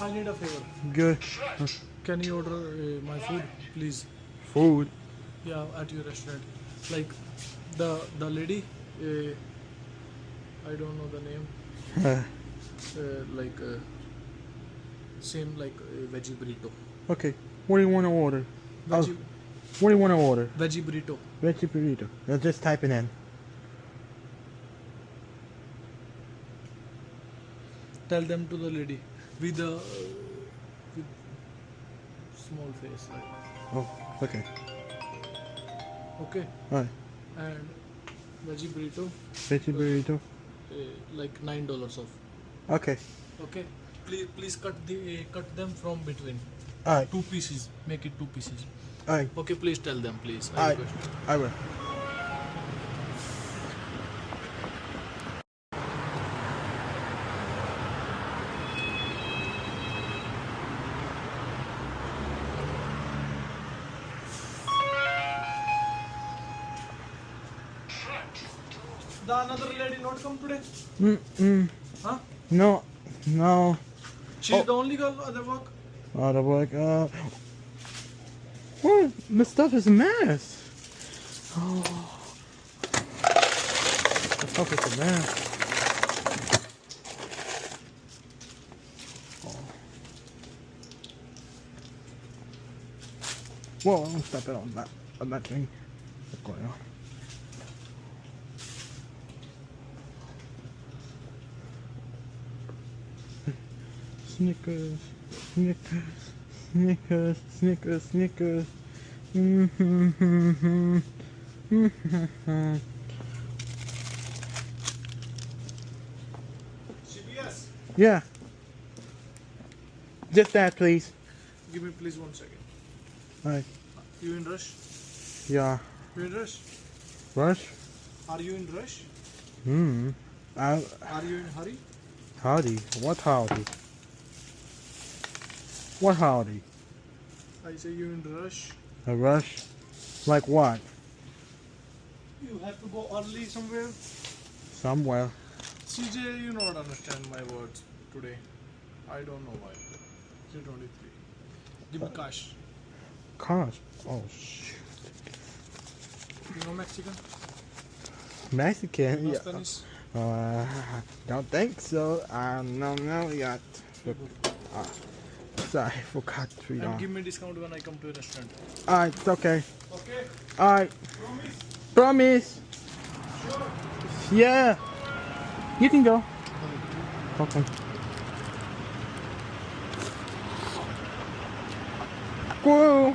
I need a favor. Good. Can you order my food, please? Food. Yeah, at your restaurant. Like the lady, I don't know the name. Like same like veggie burrito. Okay. What do you want to order? Veggie, What do you want to order? veggie burrito. Veggie burrito. Just type it in. Tell them to the lady with the with small face. Like. Oh, okay. Okay. Alright. And veggie burrito. Veggie burrito. Like $9 off. Okay. Okay. Please cut them from between. Alright. 2 pieces. Make it 2 pieces. Alright. Okay. Please tell them, please. Alright. I will. The another lady not come today? Huh? No. No. She's the only girl at the work? Out of work. What? The stuff is a mess. Oh. The stuff is a mess. Oh. Whoa, don't step it on that thing. What's going on? Snickers, Snickers, Snickers, Snickers, Snickers. CBS. Yeah. Just that, please. Give me please 1 second. Alright. You in rush? Yeah. You in rush? Rush? Are you in rush? Are you in hurry? Howdy. What howdy? What howdy? I say you in rush. A rush? Like what? You have to go early somewhere. Somewhere. CJ, you not understand my words today. I don't know why. 323. Give me cash. Gosh. Oh shoot. You know Mexican? Mexican? No Yeah. Spanish? Don't think so. No yet. Sorry, I forgot to And give me discount when I come to a restaurant. Alright, it's okay. Okay? Alright. Promise? Promise. Sure? Yeah. You can go. Okay. Whoa.